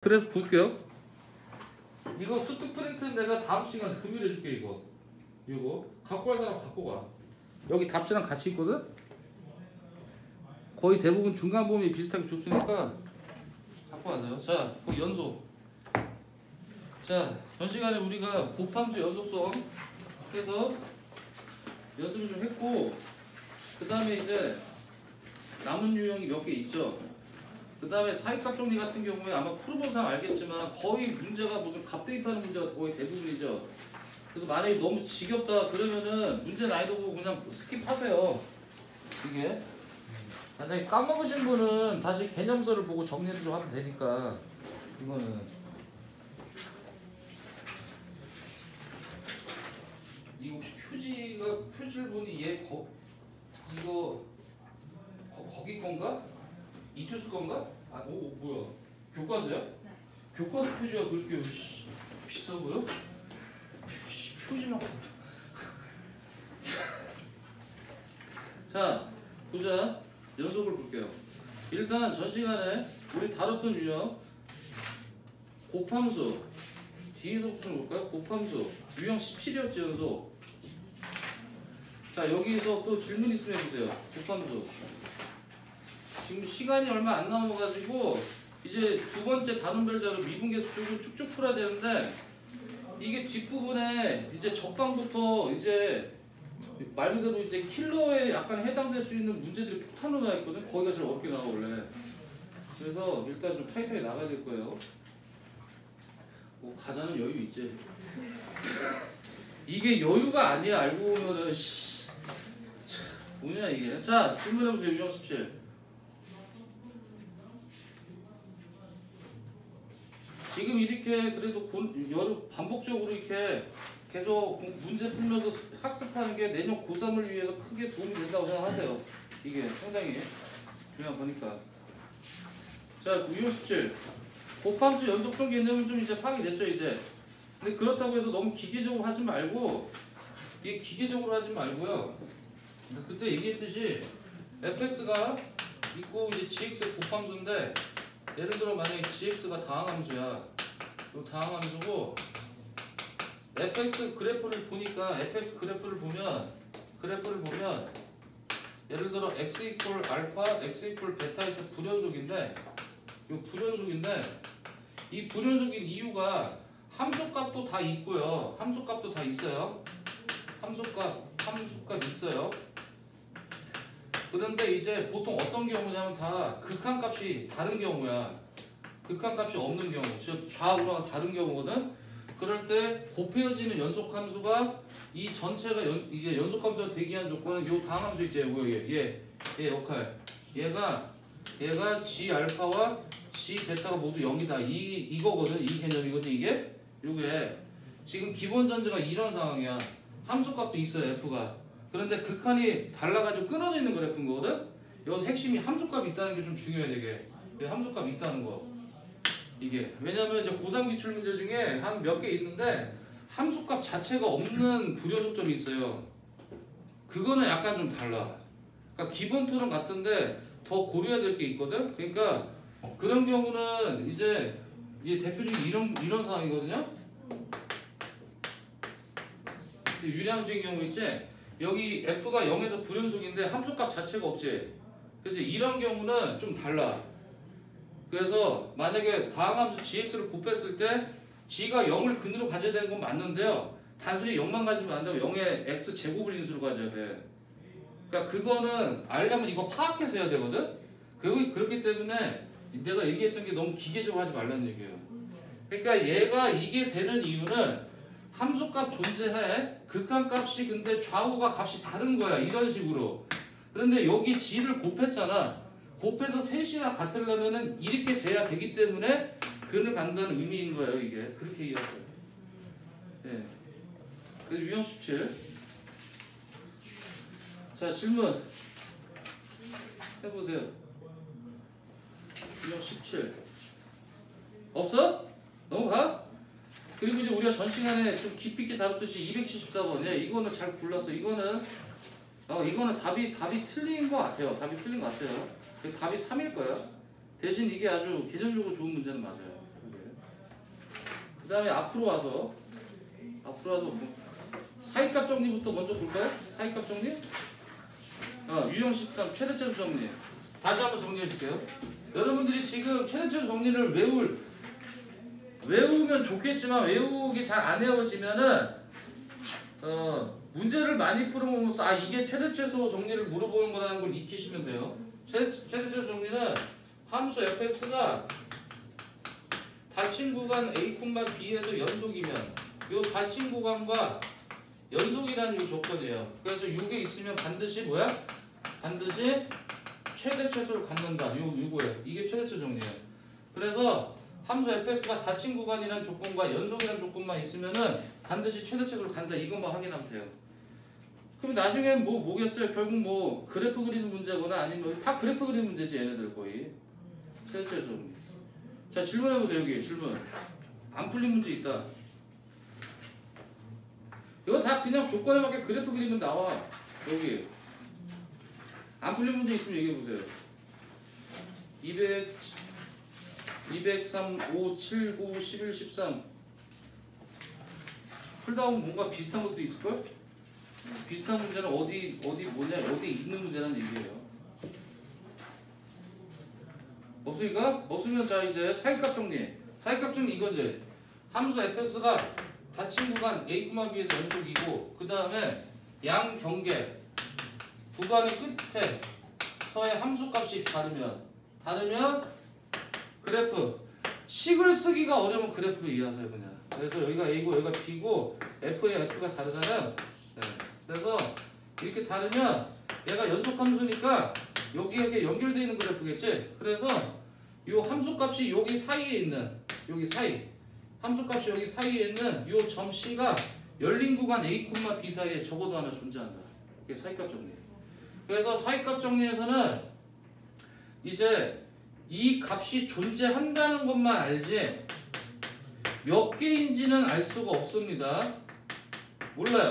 그래서 볼게요. 이거 수트 프린트는 내가 다음 시간 금요일에 줄게. 이거 갖고 갈 사람 갖고 가. 여기 답지랑 같이 있거든. 거의 대부분 중간 범위 비슷하게 줬으니까 갖고 가세요. 자, 그 연속. 자, 전 시간에 우리가 곱함수 연속성 해서 연습을 좀 했고, 그 다음에 이제 남은 유형이 몇 개 있죠. 그 다음에 사이값 정리 같은 경우에 아마 풀어본상 알겠지만 거의 문제가 무슨 값 대입하는 문제가 거의 대부분이죠. 그래서 만약에 너무 지겹다 그러면은 문제 난이도 보고 그냥 스킵하세요. 이게 만약에 까먹으신 분은 다시 개념서를 보고 정리를 좀 하면 되니까. 이거는 이거 혹시 표지를 보니 얘 이거 거기 건가? 이투스 건가? 아, 뭐야? 교과서야? 네. 교과서 표지가 그렇게 비싸 보여? 표지만. 자, 보자. 연속을 볼게요. 일단 전 시간에 우리 다뤘던 유형 곱함수 뒤에서부터 좀 볼까요? 곱함수 유형 17이었지 연속. 자, 여기서 또 질문 있으면 해보세요. 곱함수 지금 시간이 얼마 안 남아가지고 이제 두 번째 단원별자로 미분계수 쪽을 쭉쭉 풀어야 되는데, 이게 뒷부분에 이제 적방부터 이제 말 그대로 이제 킬러에 약간 해당될 수 있는 문제들이 폭탄으로 나와 있거든. 거기가 제일 어렵게 나와 원래. 그래서 일단 좀 타이트하게 나가야 될 거예요. 뭐 가자는 여유 있지. 이게 여유가 아니야. 알고 보면은 뭐냐 이게. 자, 질문해보세요. 유형 17. 지금 이렇게 그래도 반복적으로 이렇게 계속 문제 풀면서 학습하는 게 내년 고3을 위해서 크게 도움이 된다고 생각하세요. 이게 상당히 중요한 거니까. 자, 유형 17. 곱함수 연속성 개념은 좀 이제 파악이 됐죠, 이제. 근데 그렇다고 해서 너무 기계적으로 하지 말고, 이게 기계적으로 하지 말고요. 그때 얘기했듯이 fx가 있고 이제 gx의 곱함수인데, 예를 들어 만약에 gx가 다항함수야. 이 다항함수고 fx 그래프를 보니까 fx 그래프를 보면 예를 들어 x 이퀄 알파, x 이퀄 베타에서 불연속인데, 이 불연속인 이유가 함수값도 다 있고요. 함수값도 다 있어요. 함수값 있어요. 그런데 이제 보통 어떤 경우냐면 다 극한값이 다른 경우야. 극한값이 없는 경우, 즉 좌우가 다른 경우거든. 그럴 때 곱해지는 연속함수가 이 전체가 이게 연속함수가 되기 위한 조건은 요 다항함수 있지. 얘 역할. 얘가 g 알파와 g 베타가 모두 0이다. 이거거든. 이 개념이거든. 요게 지금 기본 전제가 이런 상황이야. 함수값도 있어요. f가. 그런데 극한이 달라가지고 끊어져 있는 그래프인 거거든. 여기서 핵심이 함수값이 있다는 게 좀 중요해. 되게 함수값이 있다는 거. 이게 왜냐면 이제 고3 기출 문제 중에 한 몇 개 있는데 함수값 자체가 없는 불연속점이 있어요. 그거는 약간 좀 달라. 그러니까 기본 틀은 같은데 더 고려해야 될 게 있거든. 그러니까 그런 경우는 이제 이게 대표적인 이런 상황이거든요. 유리함수인 경우 있지. 여기 f가 0에서 불연속인데 함수값 자체가 없지. 그래서 이런 경우는 좀 달라. 그래서 만약에 다항함수 gx를 곱했을 때 g가 0을 근으로 가져야 되는 건 맞는데요. 단순히 0만 가지면 안 되고 0의 x 제곱을 인수로 가져야 돼. 그러니까 그거는 알려면 이거 파악해서 해야 되거든. 그렇기 때문에 내가 얘기했던 게 너무 기계적으로 하지 말라는 얘기예요. 그러니까 얘가 이게 되는 이유는 함수값 존재해. 극한값이 근데 좌우가 값이 다른 거야. 이런 식으로. 그런데 여기 g를 곱했잖아. 곱해서 셋이나 같으려면은 이렇게 돼야 되기 때문에 근을 간다는 의미인 거예요. 이게 그렇게 이해하세요. 예. 그래서 유형 17. 자, 질문 해보세요. 유형 17 없어? 넘어가? 그리고 이제 우리가 전 시간에 좀 깊이 있게 다뤘듯이 274번. 예, 이거는 잘 골랐어. 이거는 답이 틀린 것 같아요. 답이 틀린 것 같아요. 답이 3일 거야. 대신 이게 아주 개념적으로 좋은 문제는 맞아요. 다음에 앞으로 와서 뭐 사이값 정리부터 먼저 볼까요? 사이값 정리? 유형 13 최대차수 정리. 다시 한번 정리해 줄게요. 여러분들이 지금 최대차수 정리를 외우면 좋겠지만 외우기 잘 안 외워지면은 문제를 많이 풀어보면서 이게 최대최소 정리를 물어보는 거라는 걸 익히시면 돼요. 최대최소 정리는 함수 fx가 닫힌 구간 a, b에서 연속이면 이 닫힌 구간과 연속이라는 이 조건이에요. 그래서 이게 있으면 반드시 뭐야? 반드시 최대 최소를 갖는다. 요거예요. 이게 최대 최소 정리예요. 그래서 함수 fx가 닫힌 구간이라는 조건과 연속이라는 조건만 있으면은 반드시 최대 최소를 간다. 이것만 확인하면 돼요. 그럼 나중엔 뭐겠어요? 결국 뭐 그래프 그리는 문제거나 아니면 다 그래프 그리는 문제지 얘네들 거의. 최대 최소 정리. 자, 질문해보세요. 여기 질문. 안 풀린 문제 있다. 이거 다 그냥 조건에 맞게 그래프 그리면 나와. 여기 안 풀린 문제 있으면 얘기해보세요. 203, 5, 7, 9, 11, 13 풀다 보면 뭔가 비슷한 것도 있을걸? 비슷한 문제는 어디 있는 문제라는 얘기예요. 없으니까? 없으면 자 이제 사이값 정리. 사이값 정리 이거지. 함수 fx가 닫힌 구간 a, b에서 연속이고 그 다음에 양 경계 구간의 끝에서의 함수값이 다르면 그래프 식을 쓰기가 어려우면 그래프로 이해하세요 그냥. 그래서 여기가 a고 여기가 b고 f의 f가 다르잖아요. 네. 그래서 이렇게 다르면 얘가 연속함수니까 여기에 연결되어 있는 그래프겠지. 그래서 이 함수값이 여기 사이에 있는 함수값이 여기 사이에 있는 이 점 C가 열린 구간 A, B 사이에 적어도 하나 존재한다. 이게 사이값 정리. 그래서 사이값 정리에서는 이제 이 값이 존재한다는 것만 알지 몇 개인지는 알 수가 없습니다. 몰라요.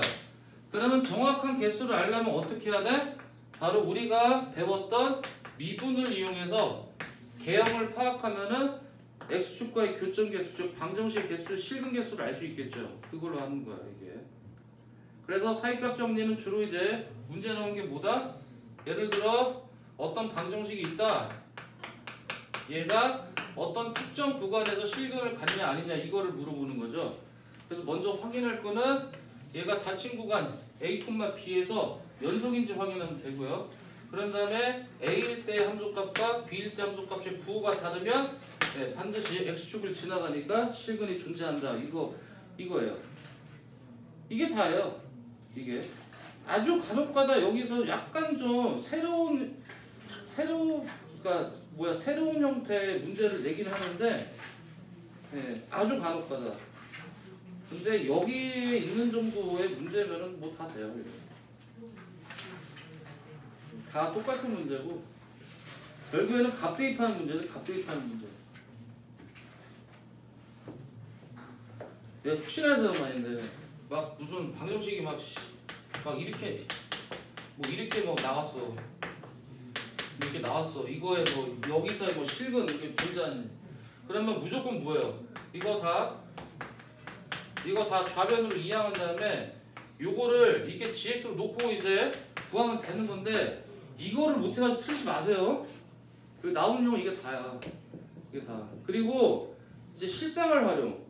그러면 정확한 개수를 알려면 어떻게 해야 돼? 바로 우리가 배웠던 미분을 이용해서 개형을 파악하면은 x축과의 교점 개수, 즉 방정식 개수, 실근 개수를 알 수 있겠죠. 그걸로 하는 거야 이게. 그래서 사이값 정리는 주로 이제 문제 나온 게 뭐다? 예를 들어 어떤 방정식이 있다. 얘가 어떤 특정 구간에서 실근을 갖냐 아니냐 이거를 물어보는 거죠. 그래서 먼저 확인할 거는 얘가 닫힌 구간 a, b에서 연속인지 확인하면 되고요. 그런 다음에 a일 때 함수값과 b일 때 함수값의 부호가 다르면 반드시 x축을 지나가니까 실근이 존재한다. 이거예요. 이게 다예요. 이게 아주 간혹가다 여기서 약간 좀 새로운 형태의 문제를 내긴 하는데 아주 간혹가다. 근데 여기에 있는 정도의 문제면은 뭐 다 돼요. 다 똑같은 문제고 결국에는 값 대입하는 문제죠. 값 대입하는 문제. 내가 혹시나 해서 말인데 막 무슨 방정식이 막 이렇게 막 나왔어. 이렇게 나왔어. 이거에 뭐 여기서의 뭐 실근 이렇게 존재하는. 그러면 무조건 뭐예요? 이거 다 좌변으로 이항한 다음에 요거를 이렇게 gx로 놓고 이제 구하면 되는 건데 이거를 못해가지고 틀리지 마세요. 나오는 용어 이게 다야. 이게 다. 그리고 이제 실생활 활용.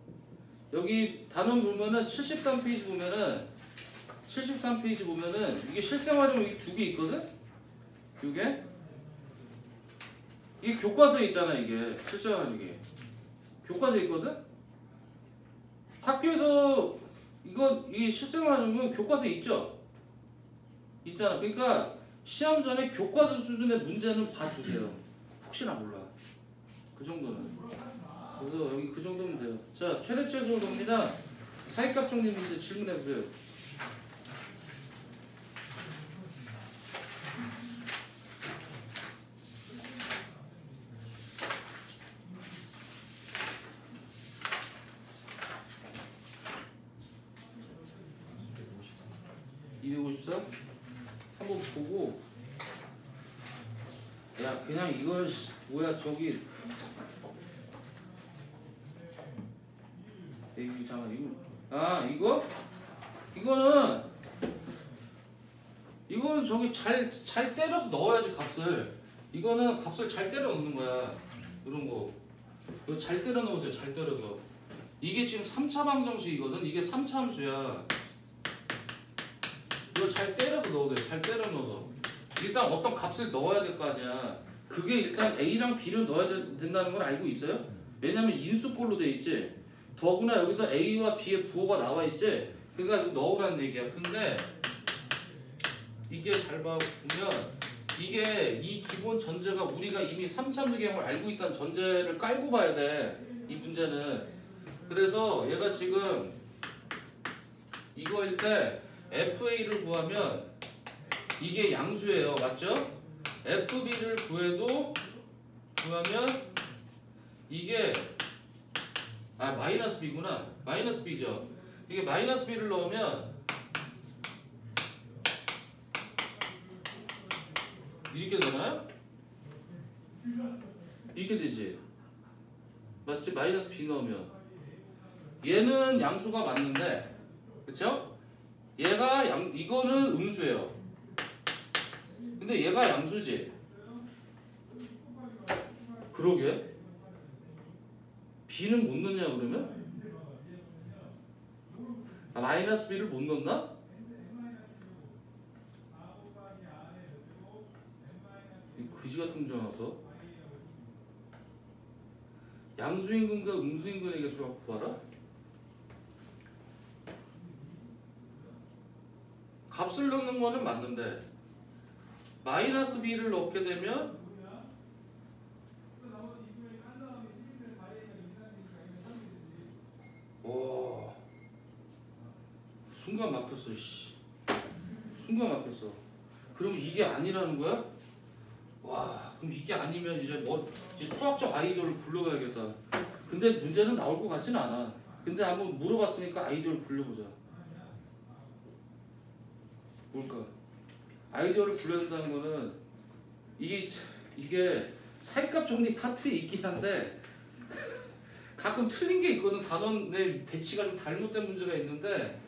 여기 단원 보면은 73페이지 보면은 이게 실생활 활용 두 개 있거든. 이게 교과서에 있잖아. 이게 실생활 활용 이게 교과서에 있거든. 학교에서 이게 실생활 활용은 교과서에 있죠. 있잖아. 그러니까 시험 전에 교과서 수준의 문제는 봐주세요. 혹시나 몰라. 그 정도는. 그래서 여기 그 정도면 돼요. 자, 최대 최소 정리나 사이값 정리 문제 질문해보세요. 한번 보고 야 그냥 이건 뭐야 저기 잠깐 이거 이거는 저기 잘 때려서 넣어야지 값을. 이거는 값을 잘 때려 넣는 거야. 이런 거 이거 잘 때려 넣으세요. 잘 때려서. 이게 지금 3차 방정식이거든. 이게 3차 함수야. 이거 잘 때려서 넣으세요. 잘 때려 넣어서. 일단 어떤 값을 넣어야 될 거 아니야. 그게 일단 A랑 B를 넣어야 된다는 걸 알고 있어요? 왜냐면 인수꼴로 돼 있지. 더구나 여기서 A와 B의 부호가 나와 있지. 그러니까 넣으라는 얘기야. 근데 이게 잘 보면 이게 이 기본 전제가 우리가 이미 3참수 개형을 알고 있다는 전제를 깔고 봐야 돼. 이 문제는. 그래서 얘가 지금 이거일 때 FA를 구하면 이게 양수예요. 맞죠? FB를 구하면 이게 마이너스 B구나. 마이너스 B죠. 이게 마이너스 B를 넣으면 이렇게 되나요? 이렇게 되지. 맞지? 마이너스 B 넣으면 얘는 양수가 맞는데, 그쵸? 이거는 음수예요. 근데 얘가 양수지. 그러게. B는 못 넣냐 그러면? 마이너스 B를 못 넣나? 그지 같은 문제 나와서 양수인근과 음수인근의 개수를 갖고 봐라. 값을 넣는 거는 맞는데 마이너스 B를 넣게 되면 오, 순간 막혔어. 순간 막혔어. 그럼 이게 아니라는 거야? 와, 그럼 이게 아니면 이제 이제 수학적 아이디어를 굴려봐야겠다. 근데 문제는 나올 것 같지는 않아. 근데 한번 물어봤으니까 아이디어를 굴려보자. 뭘까? 아이디어를 굴려야 된다는 거는 이게 사이값 정리 파트에 있긴 한데 가끔 틀린 게 있거든. 단원의 배치가 좀 잘못된 문제가 있는데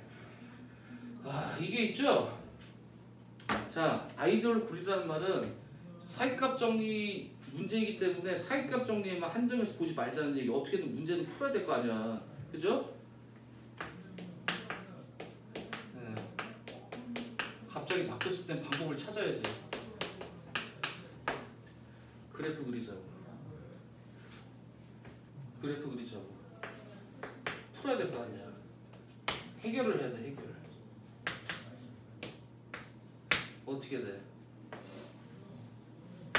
이게 있죠? 자, 아이디어를 굴리자는 말은 사이값 정리 문제이기 때문에 사이값 정리에만 한정해서 보지 말자는 얘기. 어떻게든 문제는 풀어야 될 거 아니야. 그죠? 네. 갑자기 바뀌었을 땐 방법을 찾아야지. 그래프 그리자고. 풀어야 될 거 아니야. 해결을 해야 돼. 해결. 어떻게 돼?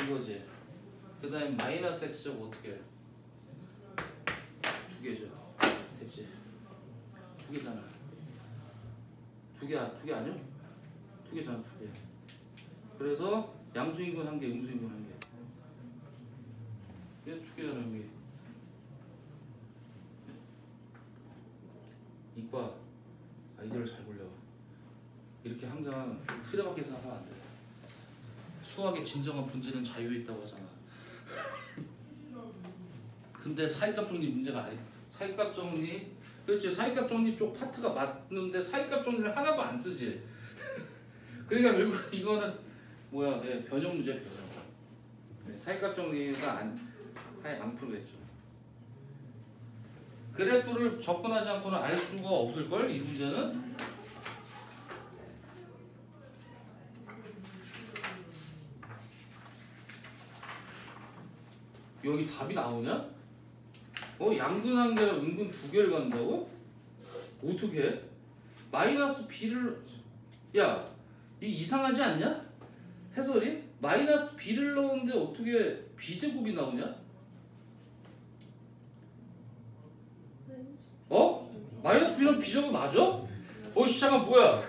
이거지. 그 다음에 마이너스 x제곱 어떻게 해? 2개죠. 됐지? 2개잖아. 2개 아니야? 2개잖아. 2개. 그래서 양수인근 1개, 음수인근 1개. 얘 2개잖아. 여기. 이과 아이디어를 잘 굴려. 이렇게 항상 틀에 박혀서 하면 안 돼. 수학의 진정한 본질은 자유에 있다고 하잖아. 근데 사이값 정리 문제가 아니야. 사이값 정리, 그렇지. 사이값 정리 쪽 파트가 맞는데 사이값 정리를 하나도 안 쓰지. 그러니까 결국 이거는 뭐야? 변형 문제, 변형. 사이값 정리가 안 풀겠죠. 그래프를 접근하지 않고는 알 수가 없을걸? 이 문제는? 여기 답이 나오냐? 양근 1개랑 음근 2개를 간다고? 어떻게 해? 마이너스 B를 야, 이 이상하지 않냐? 해설이? 마이너스 B를 넣었는데 어떻게 B제곱이 나오냐? 마이너스 B는 B제곱 맞아? 잠깐 뭐야?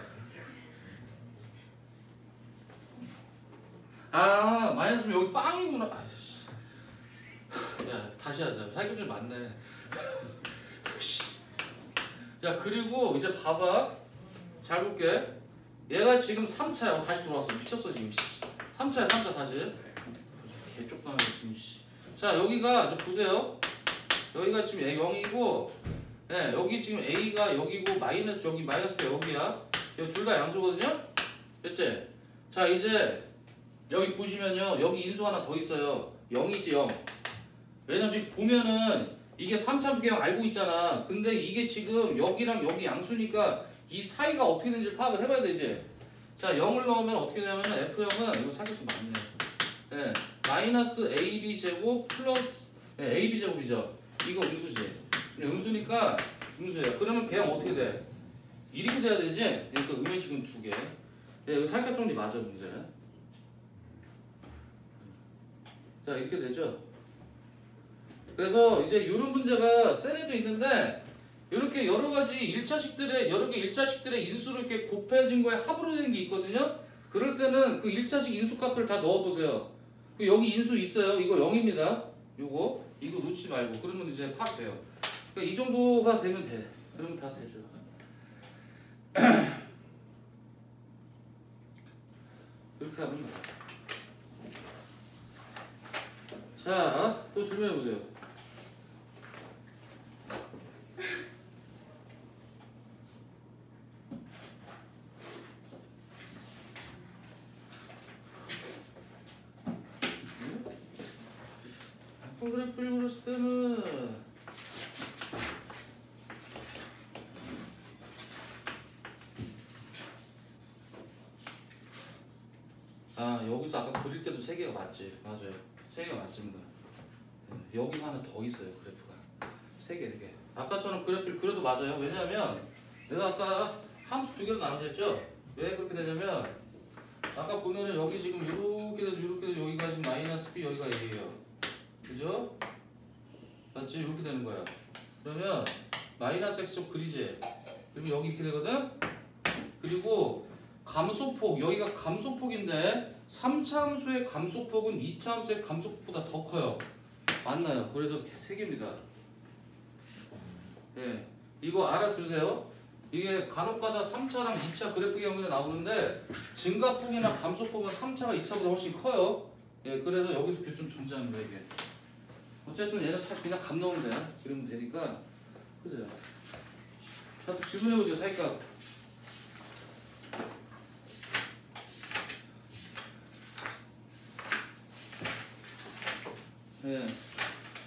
마이너스 B 여기 빵이구나. 야, 다시 하자. 사이클 맞네. 야, 그리고 이제 봐봐. 잘 볼게. 얘가 지금 3차야. 다시 돌아왔어. 미쳤어 지금. 3차야 3차 다시. 개쪽당해 지금. 자, 여기가 보세요. 여기가 지금 0이고 예, 여기 지금 A가 여기고 마이너스 여기 마이너스가 여기야. 여기 둘 다 양수거든요. 됐지? 자 이제 여기 보시면요. 여기 인수 하나 더 있어요. 0이지 0. 왜냐면 지금 보면은 이게 3참수 개형 알고 있잖아. 근데 이게 지금 여기랑 여기 양수니까 이 사이가 어떻게 되는지 파악을 해봐야 되지. 자 0을 넣으면 어떻게 되냐면 F형은 이거 사실 좀 많네. 예, 마이너스 AB 제곱 플러스 AB 제곱이죠. 이거 음수지. 음수니까 음수예요. 그러면 개형 어떻게 돼? 이렇게 돼야 되지? 그러니까 음의식은 2개. 예, 이거 살짝 정리 맞아 문제. 자 이렇게 되죠. 그래서 이제 이런 문제가 셀에도 있는데 이렇게 여러 가지 1차식들의 여러 개 1차식들의 인수를 이렇게 곱해진 거에 합으로 되는 게 있거든요. 그럴 때는 그 1차식 인수 값을 다 넣어보세요. 그 여기 인수 있어요. 이거 0입니다. 이거 놓지 말고 그러면 이제 파악돼요. 그러니까 이 정도가 되면 돼. 그러면 다 되죠. 이렇게 하면 돼. 자, 또 질문해 보세요. 그래프를 그렸을 때는 여기서 아까 그릴 때도 3개가 맞지? 맞아요. 3개가 맞습니다. 여기서 하나 더 있어요. 그래프가 3개. 아까처럼 그래프를 그려도 맞아요. 왜냐하면 내가 아까 함수 2개로 나눠졌죠? 왜 그렇게 되냐면 아까 보면은 여기 지금 이렇게 돼서 여기가 지금 마이너스 B 여기가 A예요. 그죠? 맞지? 이렇게 되는 거야. 그러면 마이너스 X 좀 그리지? 그러면 여기 이렇게 되거든? 그리고 감소폭, 여기가 감소폭인데 3차 함수의 감소폭은 2차 함수의 감소폭보다 더 커요. 맞나요? 그래서 3개입니다. 예, 이거 알아두세요. 이게 간혹가다 3차랑 2차 그래프 경우에 나오는데 증가폭이나 감소폭은 3차가 2차보다 훨씬 커요. 예, 그래서 여기서 교점 존재합니다. 이게. 어쨌든 얘는 그냥 감 넣으면 돼. 그러면 되니까. 그죠? 자, 또 질문해보죠. 사이값. 예.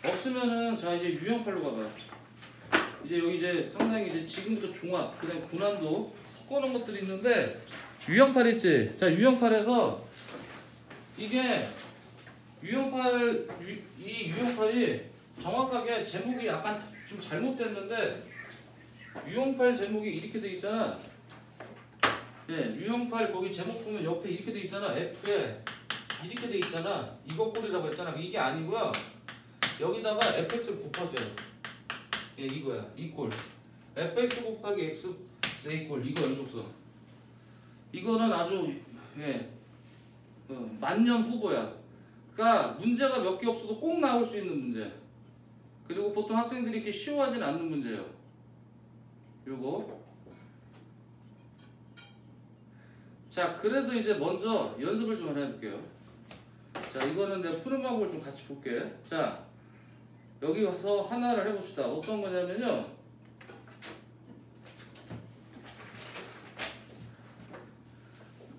없으면은 자 이제 유형팔로 가봐. 이제 여기 이제 상당히 이제 지금부터 종합, 그다음 고난도 섞어놓은 것들이 있는데 유형팔 있지. 자 유형팔에서 이게 유형팔 이 유형팔이 정확하게 제목이 약간 좀 잘못됐는데 유형팔 제목이 이렇게 돼 있잖아. 예, 유형팔 거기 제목 보면 옆에 이렇게 돼 있잖아. F에 이렇게 돼 있잖아. 이거 꼴이라고 했잖아. 이게 아니고요. 여기다가 fx를 곱하세요. 예, 이거야. 이 꼴. fx 곱하기 x 꼴. 이거 연속성. 이거는 아주 예, 만년 후보야. 그러니까 문제가 몇 개 없어도 꼭 나올 수 있는 문제. 그리고 보통 학생들이 이렇게 쉬워하진 않는 문제예요. 요거. 자, 그래서 이제 먼저 연습을 좀 해볼게요. 자, 이거는 내가 푸는 방법을 좀 같이 볼게. 자, 여기 와서 하나를 해봅시다. 어떤 거냐면요.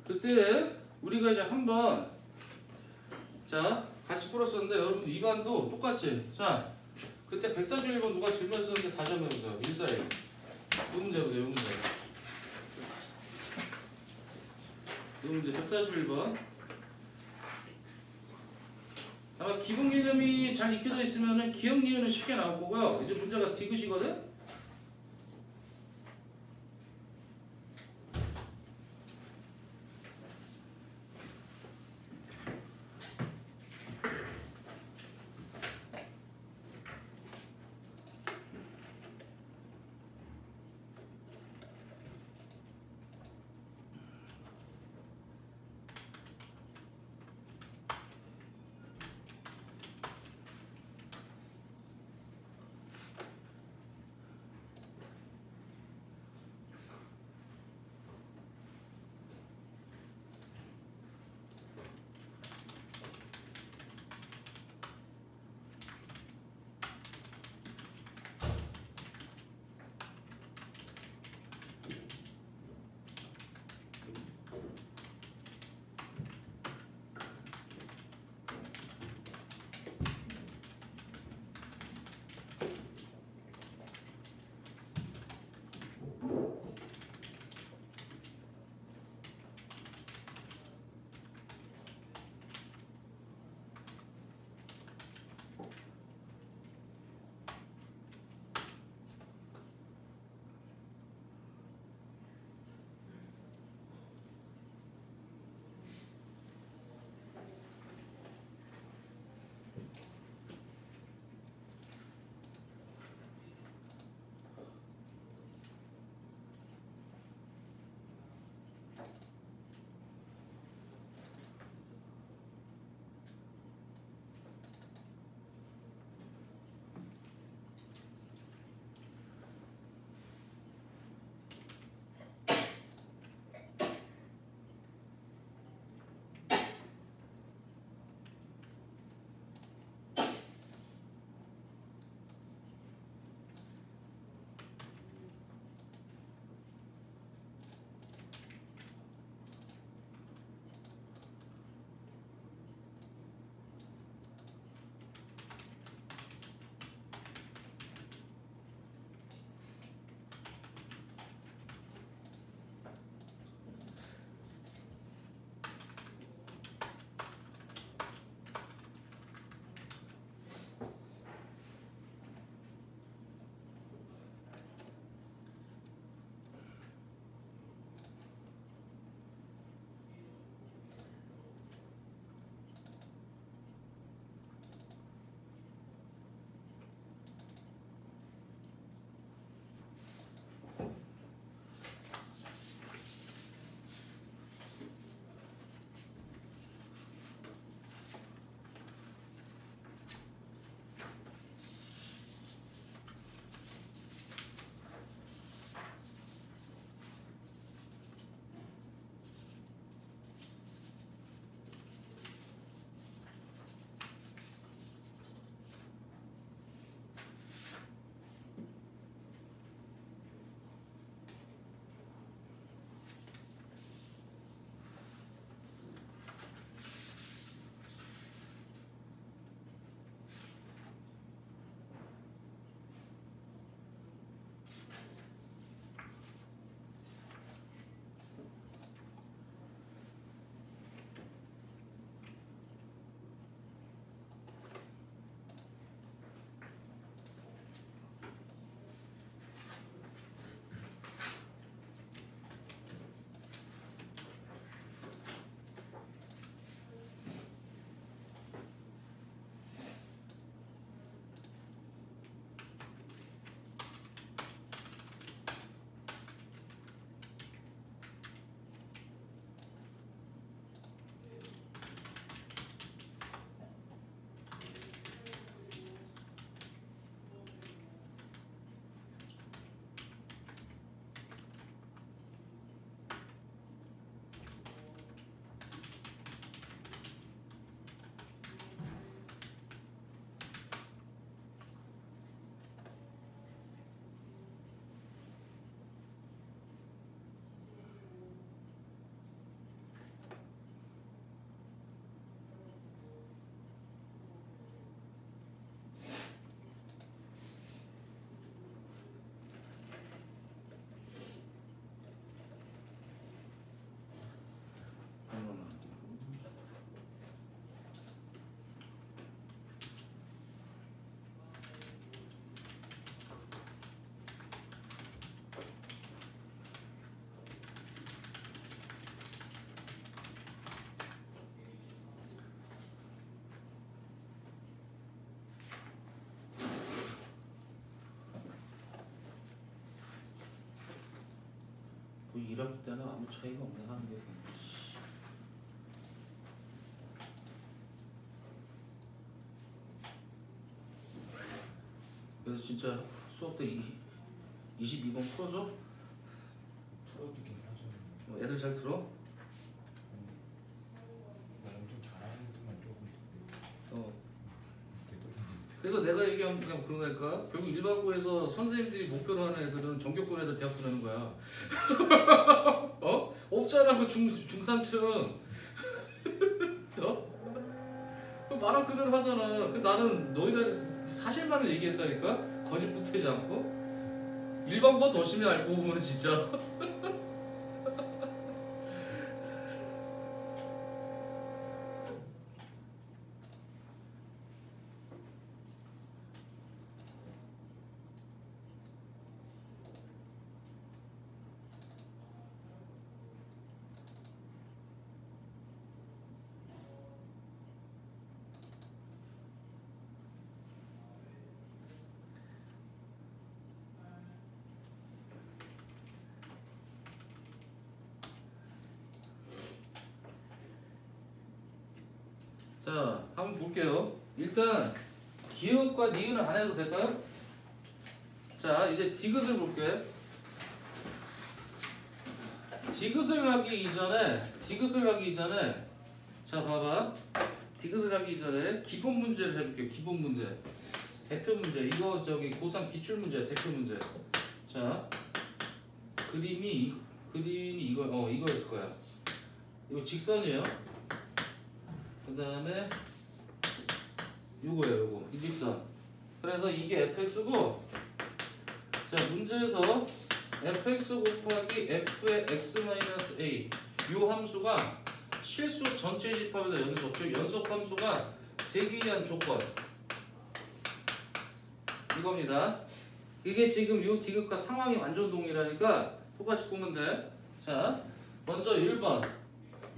그때 우리가 이제 한번 자 같이 풀었었는데 여러분 이반도 똑같이 자 그때 141번 누가 질문했었는데 다시 한번 해보세요. 141. 이 문제 보세요. 이 문제. 이 문제 141번. 아마 기본 개념이 잘 익혀져 있으면은 기억 니은은 쉽게 나올 거고요. 이제 문제가 디귿이거든. 거의 1학기 때는 아무 차이가 없네 하는 게. 그래서 진짜 수업 때 22번 풀어줘? 풀어주긴 하죠. 애들 잘 들어? 엄청 잘하는 분만 조금 그래서 내가 얘기한 그냥 그런 거니까 결국 일반고에서 선생님들이 목표로 하는 애들은 전교권 애들 대학 보내는 거야. 어? 없잖아 그 중산층. 어? 그 말은 그대로 하잖아. 그 나는 너희들 사실만을 얘기했다니까? 거짓 붙이지 않고. 일반고가 더 심해 알고 보면 진짜. 자, 한번 볼게요. 일단 기억과 니은은 안 해도 될까요? 자, 이제 디귿을 볼게. 디귿을 하기 이전에 자, 봐봐. 디귿을 하기 이전에 기본 문제를 해볼게요. 기본 문제. 대표 문제. 이거 저기 고3 기출 문제, 대표 문제. 자, 그림이 이거였을 거야. 이거 직선이에요. 그 다음에 요거예요. 이 직선. 그래서 이게 fx고, 자 문제에서 fx 곱하기 f의 x-a 요 함수가 실수 전체 집합에서 연속 함수가 되기 위한 조건 이겁니다. 이게 지금 요 디귿과 상황이 완전 동일하니까 똑같이 보면 돼. 자 먼저 1번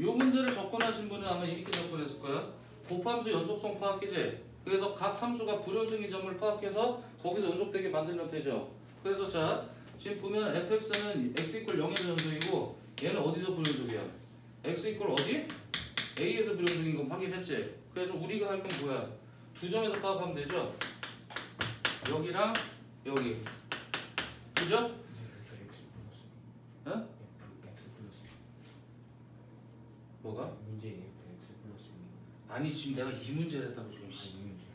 요 문제를 접근하신 분은 아마 이렇게 접근했을 거야. 곱함수 연속성 파악이지. 그래서 각 함수가 불연승인 점을 파악해서 거기서 연속되게 만들면 되죠. 그래서 자 지금 보면 fx는 x 이퀄 0에서 연속이고 얘는 어디서 불연속이야? x 이퀄 어디? a에서 불연속인 건 확인했지. 그래서 우리가 할 건 뭐야? 두 점에서 파악하면 되죠. 여기랑 여기. 그죠? 어? 뭐가? 문제 x 플러스 아니 지금 내가 이 문제를 했다고 지금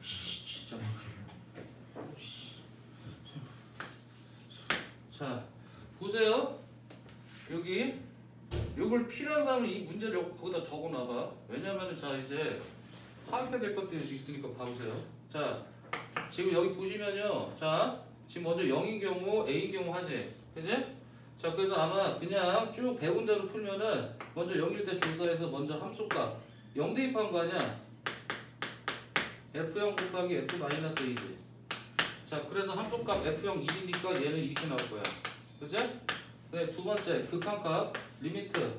진짜 자 보세요. 여기 요걸 필요한 사람은 이 문제를 거기다 적어놔봐. 왜냐면은 자 이제 파악해야 될 것들이 있으니까 봐보세요. 자 지금 여기 보시면요. 자 지금 먼저 0인 경우 A인 경우 하지. 그지? 자 그래서 아마 그냥 쭉 배운 대로 풀면은 먼저 0일 때 조사해서 먼저 함수값 0 대입한 거 아니야? F0 곱하기 F-A지. 자 그래서 함수값 F0 1이니까 얘는 이렇게 나올 거야. 그지? 네, 두 번째 극한값 리미트.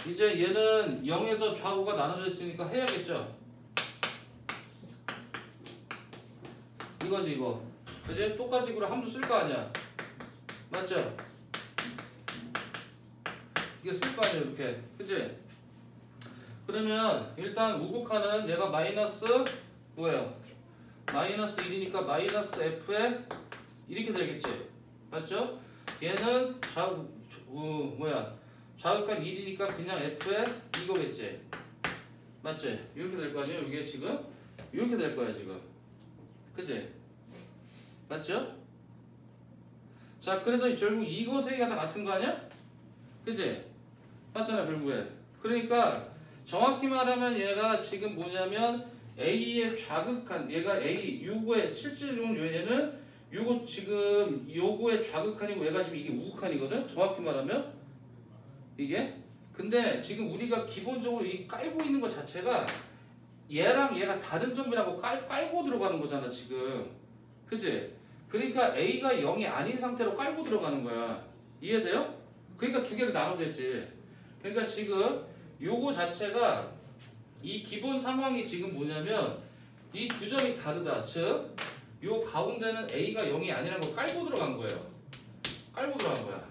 이제 얘는 0에서 좌우가 나눠져 있으니까 해야겠죠? 이거지 이거. 그지? 똑같이 그럼 함수 쓸 거 아니야? 맞죠? 이게 쓸 거 아니야 이렇게. 그지? 그러면 일단 우극한은 얘가 마이너스 뭐예요? 마이너스 1이니까 마이너스 f에 이렇게 되겠지. 맞죠? 얘는 좌극한 1이니까 그냥 f에 이거겠지. 맞지? 이렇게 될 거 아니에요? 이게 지금 이렇게 될 거야 지금. 그치? 맞죠? 자 그래서 결국 이거 세 개가 다 같은 거 아니야? 그치? 맞잖아 결국에. 그러니까 정확히 말하면 얘가 지금 뭐냐면 A의 좌극한 얘가 A 요거의 실질적인 얘는 요거 지금 요거의 좌극한이고 얘가 지금 이게 우극한이거든. 정확히 말하면 이게. 근데 지금 우리가 기본적으로 이 깔고 있는 것 자체가 얘랑 얘가 다른 점이라고 깔고 들어가는 거잖아 지금. 그치? 그러니까 A가 0이 아닌 상태로 깔고 들어가는 거야. 이해돼요? 그러니까 두 개를 나눠서 했지. 그러니까 지금 요거 자체가 이 기본 상황이 지금 뭐냐면 이 두 점이 다르다. 즉 요 가운데는 A가 0이 아니라는 걸 깔고 들어간 거예요. 깔고 들어간 거야.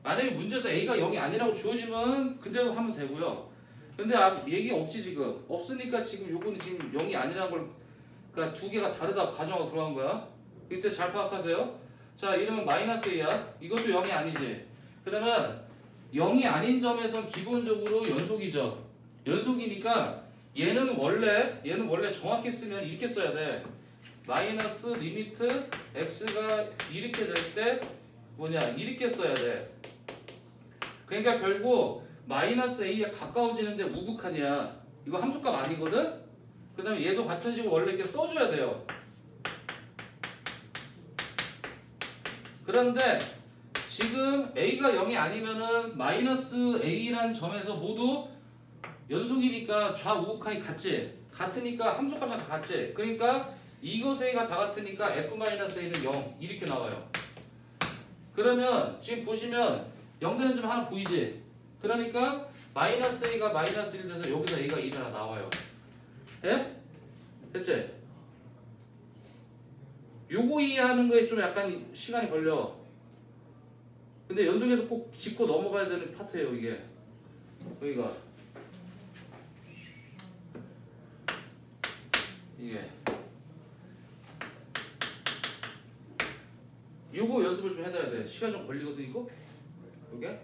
만약에 문제에서 A가 0이 아니라고 주어지면 그대로 하면 되고요. 근데 얘기 없지 지금. 없으니까 지금 요거는 지금 0이 아니라는 걸 그러니까 두 개가 다르다고 가정하고 들어간 거야. 이때 잘 파악하세요. 자 이러면 마이너스 A야. 이것도 0이 아니지. 그러면 0이 아닌 점에선 기본적으로 연속이죠. 연속이니까 얘는 원래 정확히 쓰면 이렇게 써야 돼. 마이너스 리미트 x가 이렇게 될 때 뭐냐 이렇게 써야 돼. 그러니까 결국 마이너스 a에 가까워지는데 우극한이야. 이거 함수값 아니거든. 그 다음에 얘도 같은 식으로 원래 이렇게 써줘야 돼요. 그런데 지금 a가 0이 아니면은 마이너스 a라는 점에서 모두 연속이니까 좌우극한이 같지. 같으니까 함수값이 다 같지. 그러니까 이것 a가 다 같으니까 f-a는 0 이렇게 나와요. 그러면 지금 보시면 0 되는 점 하나 보이지? 그러니까 마이너스 a가 마이너스 1 돼서 여기서 a가 1이나 나와요. 예? 됐지? 요거 이해하는 거에 좀 약간 시간이 걸려. 근데 연속해서 꼭 짚고 넘어가야 되는 파트예요 이게. 여기가 이게 요거 연습을 좀 해놔야 돼. 시간 좀 걸리거든 이거. 요게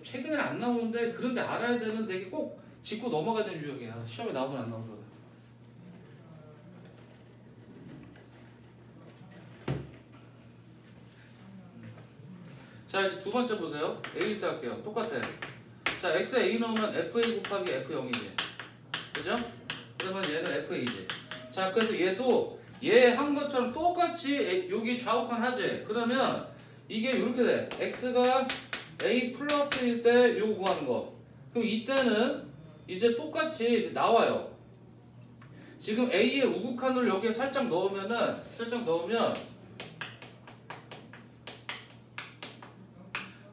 최근에는 안 나오는데 그런데 알아야 되는 되게 꼭 짚고 넘어가야 되는 유형이야. 시험에 나오면 안 나오거든. 자 이제 두 번째 보세요. A 때 할게요. 똑같아. 자 x a 넣으면 fa 곱하기 f0이지. 그죠? 그러면 얘는 fa지. 자 그래서 얘도 얘 한 것처럼 똑같이 여기 좌우칸 하지. 그러면 이게 이렇게 돼. x가 a 플러스일 때 요거 구하는 거. 그럼 이때는 이제 똑같이 나와요. 지금 a의 우극한을 여기에 살짝 넣으면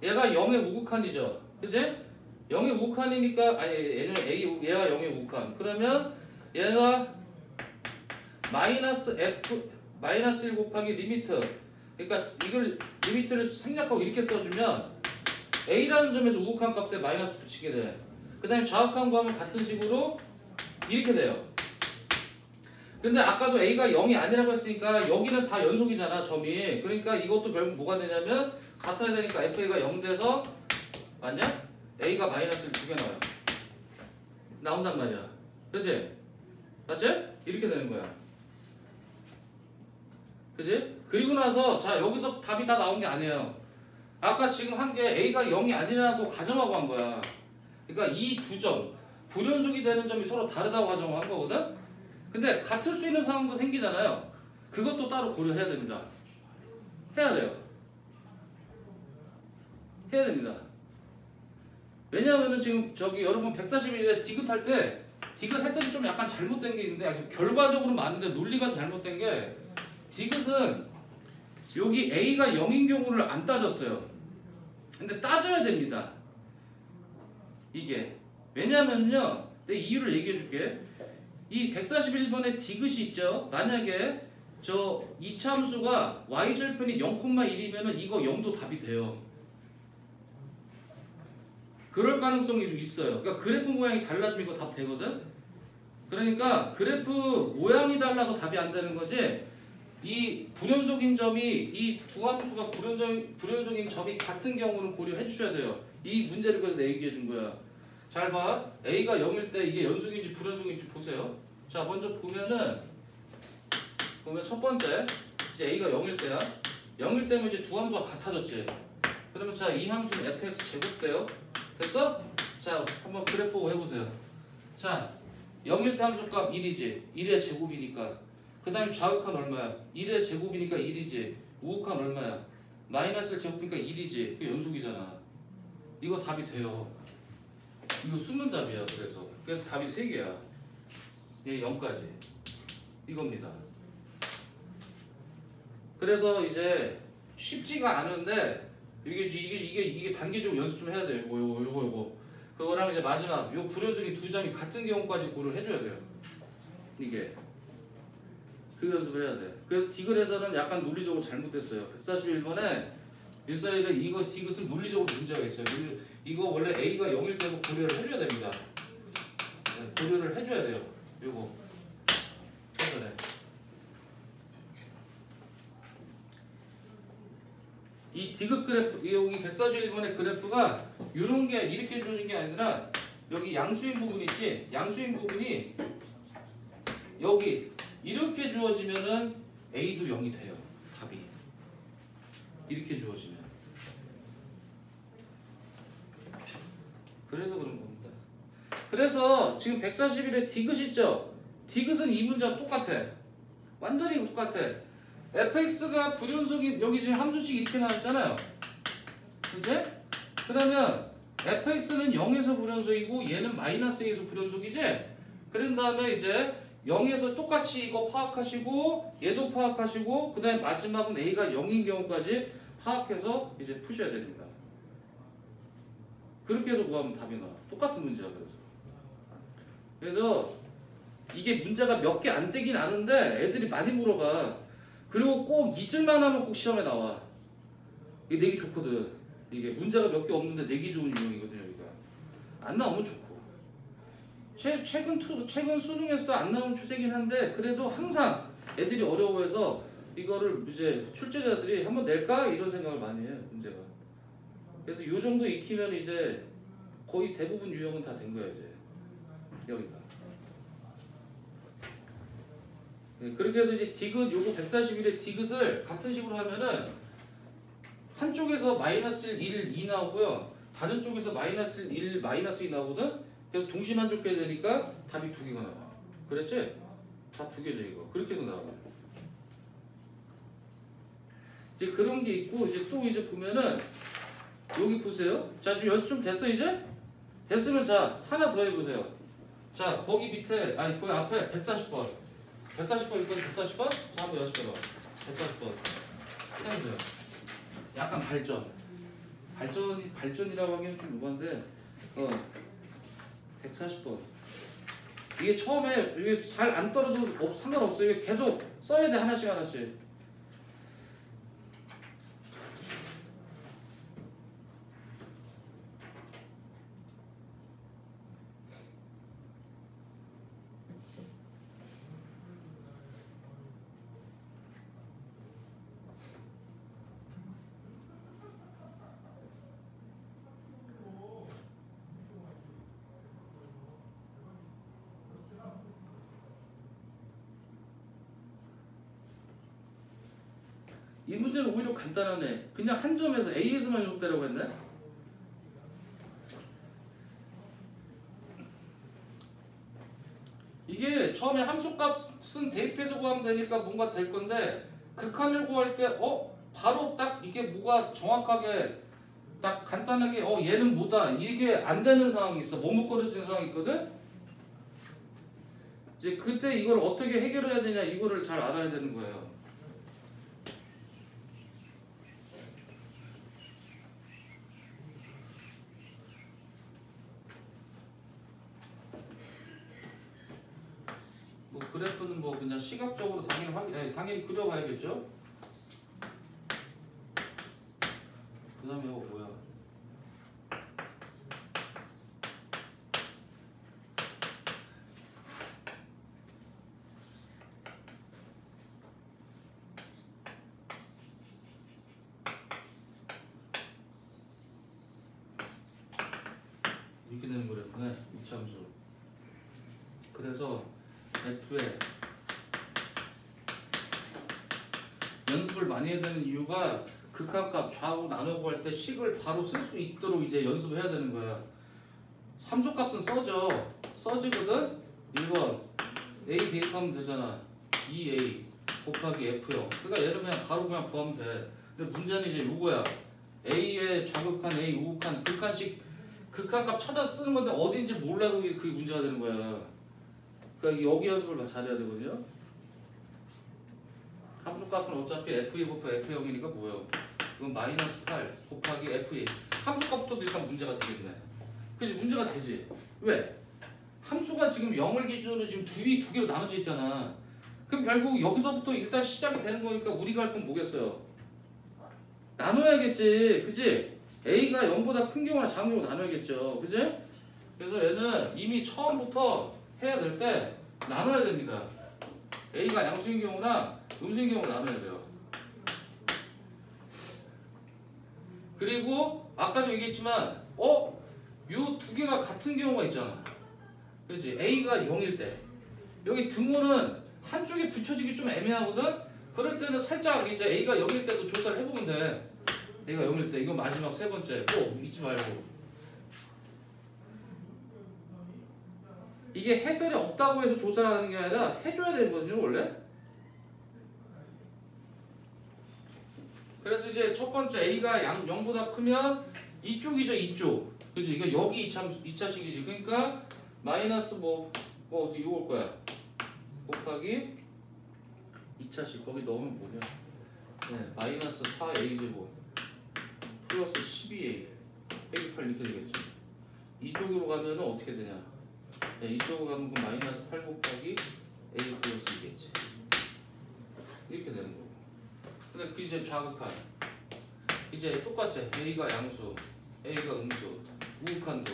얘가 0의 우극한이죠. 그치? 0의 우극한이니까 아니 얘가 0의 우극한. 그러면 얘가 마이너스 1 곱하기 리미트. 그러니까 이걸 리미트를 생략하고 이렇게 써주면 a라는 점에서 우극한 값에 마이너스 붙이게 돼. 그 다음에 좌극한 구하면 같은 식으로 이렇게 돼요. 근데 아까도 a가 0이 아니라고 했으니까 여기는 다 연속이잖아 점이. 그러니까 이것도 결국 뭐가 되냐면 같아야 되니까 fa가 0 돼서 맞냐? a가 마이너스를 2개 나와요. 나온단 말이야. 그치? 맞지? 이렇게 되는 거야. 그치? 그리고 나서 자 여기서 답이 다 나온 게 아니에요. 아까 지금 한 게 a가 0이 아니라고 가정하고 한 거야. 그러니까 이 두 점 불연속이 되는 점이 서로 다르다고 가정한 거거든? 근데 같을 수 있는 상황도 생기잖아요. 그것도 따로 고려해야 됩니다. 해야 돼요. 해야 됩니다. 왜냐하면은 지금 저기 여러분 141에 디귿 할 때 디귿 해석이 좀 약간 잘못된 게 있는데 결과적으로 맞는데 논리가 잘못된 게 디귿은 여기 a가 0인 경우를 안 따졌어요. 근데 따져야 됩니다. 이게 왜냐하면요 내 이유를 얘기해 줄게. 이 141번에 디귿이 있죠. 만약에 저 이차함수가 y절편이 0,1이면은 이거 0도 답이 돼요. 그럴 가능성이 있어요. 그러니까 그래프 모양이 달라지면 이거 답 되거든. 그러니까 그래프 모양이 달라서 답이 안 되는 거지. 이 불연속인 점이 이 두 함수가 불연속인 점이 같은 경우는 고려해 주셔야 돼요. 이 문제를 그래서 내 얘기해 준 거야. 잘 봐. a가 0일 때 이게 연속인지 불연속인지 보세요. 자 먼저 보면 첫 번째 이제 a가 0일 때야. 0일 때면 이제 두 함수가 같아졌지. 그러면 자 이 함수는 fx 제곱 돼요. 됐어? 자 한번 그래프 해보세요. 자 0일 때 함수값 1이지. 1의 제곱이니까. 그 다음에 좌극한 얼마야? 1의 제곱이니까 1이지. 우극한 얼마야? 마이너스 제곱이니까 1이지. 그게 연속이잖아. 이거 답이 돼요. 이거 숨는 답이야. 그래서 답이 3개야. 얘 0까지. 이겁니다. 그래서 이제 쉽지가 않은데 이게 단계적으로 연습 좀 해야 돼요. 요거. 그거랑 이제 마지막 요 불연속인 두 점이 같은 경우까지 고려를 해줘야 돼요. 이게. 그 연습을 해야 돼. 그래서 디귿에서는 약간 논리적으로 잘못됐어요. 141번에 일사일에 이거 디귿은 논리적으로 문제가 있어요. 이거 원래 A가 0일 때도 고려를 해줘야 됩니다. 네, 고려를 해줘야 돼요. 요거 해설에 이 디귿 그래프, 여기 141번의 그래프가 요런 게 이렇게 주는 게 아니라 여기 양수인 부분 있지? 양수인 부분이 여기 이렇게 주어지면은 A도 0이 돼요. 답이 이렇게 주어지면. 그래서 그런 겁니다. 그래서 지금 141에 디귿 있죠? 디귿은 이 문제와 똑같아. 완전히 똑같아. fx가 불연속이 여기 지금 함수식 이렇게 나왔잖아요. 그치? 그러면 fx는 0에서 불연속이고 얘는 마이너스 2에서 불연속이지? 그런 다음에 이제 0에서 똑같이 이거 파악하시고 얘도 파악하시고 그 다음에 마지막은 a가 0인 경우까지 파악해서 이제 푸셔야 됩니다. 그렇게 해서 구하면 답이 나와. 똑같은 문제야. 그래서 이게 문제가 몇 개 안 되긴 아는데 애들이 많이 물어봐. 그리고 꼭 잊을만 하면 꼭 시험에 나와. 이게 내기 좋거든. 이게 문제가 몇 개 없는데 내기 좋은 유형이거든요. 여기가 안 나오면 좋고. 최근 수능에서도 안 나온 추세긴 한데 그래도 항상 애들이 어려워해서 이거를 이제 출제자들이 한번 낼까 이런 생각을 많이 해요. 문제가. 그래서 요 정도 익히면 이제 거의 대부분 유형은 다 된 거야 이제 여기가. 네, 그렇게 해서 이제 디귿 요거 141의 디귿을 같은 식으로 하면은 한쪽에서 마이너스 1, 2 나오고요. 다른 쪽에서 마이너스 1, 마이너스 2 나오거든. 그래서 동시 만족해야 되니까 답이 두 개가 나와. 그랬지? 답 두 개죠 이거. 그렇게 해서 나와요. 이제 그런 게 있고 이제 또 이제 보면은 여기 보세요. 자, 지금 연습 좀 됐어 이제? 됐으면 자 하나 더 해보세요. 자 거기 밑에 아니 거기 앞에 140번 140번 있거든. 140번? 자 한번 연습해봐. 140번 해보세요. 약간 발전이라고 하기엔 좀 무관한데 140번 이게 처음에 이게 잘 안 떨어져도 상관없어요. 이게 계속 써야 돼. 하나씩 이 문제는 오히려 간단하네. 그냥 한 점에서 A에서만 연속되라고 했네. 이게 처음에 함수값은 대입해서 구하면 되니까 뭔가 될 건데 극한을 구할 때 바로 딱 이게 뭐가 정확하게 딱 간단하게 얘는 뭐다 이게 안 되는 상황이 있어. 머뭇거려지는 상황이 있거든. 이제 그때 이걸 어떻게 해결해야 되냐 이거를 잘 알아야 되는 거예요. 그래프는 뭐 그냥 시각적으로 당연히 그려봐야겠죠. 그 다음에 이거 뭐야? 이렇게 되는 그래프네. 이차함수. 그래서 F에 연습을 많이 해야 되는 이유가 극한값 좌우 나눠 구할 때 식을 바로 쓸 수 있도록 이제 연습을 해야 되는 거야. 함수값은 써지거든. 1번 A 대입하면 되잖아. 2A 곱하기 F0. 그러니까 얘를 그냥 바로 그냥 구하면 돼. 근데 문제는 이제 요거야. A의 좌극한 A 우극한 극한식 극한값 찾아 쓰는 건데 어딘지 몰라서 그게 문제가 되는 거야. 그러니까 여기 연습을 잘해야 되거든요. 함수값은 어차피 F2 곱하기 F0이니까 뭐예요? 이건 마이너스 8 곱하기 F2. 함수값부터 일단 문제가 되겠네. 그치? 문제가 되지. 왜? 함수가 지금 0을 기준으로 지금 두 개로 나눠져 있잖아. 그럼 결국 여기서부터 일단 시작이 되는 거니까 우리가 할 건 뭐겠어요? 나눠야겠지. 그지? A가 0보다 큰 경우나 작은 경우 나눠야겠죠. 그지? 그래서 얘는 이미 처음부터 해야 될 때 나눠야 됩니다. A가 양수인 경우나 음수인 경우 나눠야 돼요. 그리고 아까도 얘기했지만 요 두 개가 같은 경우가 있잖아. 그렇지? A가 0일 때 여기 등호는 한쪽에 붙여지기 좀 애매하거든? 그럴 때는 살짝 이제 A가 0일 때도 조사를 해보면 돼. A가 0일 때 이거 마지막 세 번째 꼭 잊지 말고. 이게 해설이 없다고 해서 조사를 하는 게 아니라 해줘야 되거든요 원래. 그래서 이제 첫 번째 A가 0보다 크면 이쪽이죠 이쪽. 그치? 이거 여기 2차식이지. 그러니까 마이너스 뭐 어디 이거 올 거야. 곱하기 2차식 거기 넣으면 뭐냐. 네, 마이너스 4a제곱 플러스 12a 빼기 8 이렇게 되겠죠. 이쪽으로 가면은 어떻게 되냐. 네, 이쪽으로 가면 그 마이너스 8 곱하기 a 플러스 2겠지. 이렇게 되는 거고. 근데 그 이제 좌극한 이제 똑같지. a가 양수 a가 음수 우극한도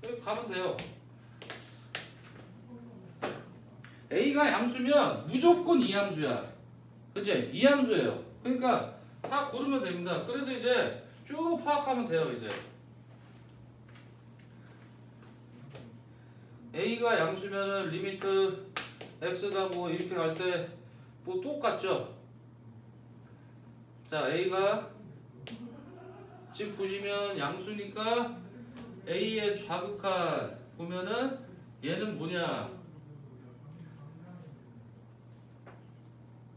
여기 가면 돼요. A가 양수면 무조건 이함수야. 그치? 이함수예요. 그러니까 다 고르면 됩니다. 그래서 이제 쭉 파악하면 돼요. 이제 A가 양수면은 리미트 X가 뭐 이렇게 갈 때 뭐 똑같죠? 자, A가 지금 보시면 양수니까 A의 좌극한 보면은 얘는 뭐냐?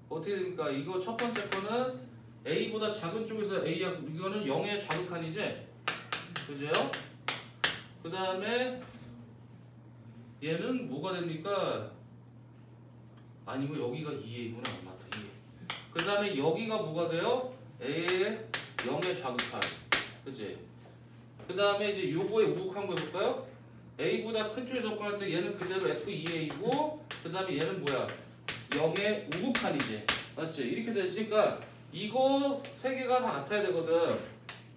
어떻게 됩니까? 이거 첫 번째 거는 A보다 작은 쪽에서 A야. 이거는 0의 좌극한이지? 그죠? 그 다음에 얘는 뭐가 됩니까? 아니고 여기가 2A구나. 맞다. 2A. 그 다음에 여기가 뭐가 돼요? A의 0의 좌극한. 그치? 그 다음에 이제 요거의 우극한 거 해볼까요? A보다 큰 쪽에 접근할 때 얘는 그대로 F2A고 그 다음에 얘는 뭐야? 0의 우극한이지. 맞지? 이렇게 되니까 이거 세 개가 다 같아야 되거든.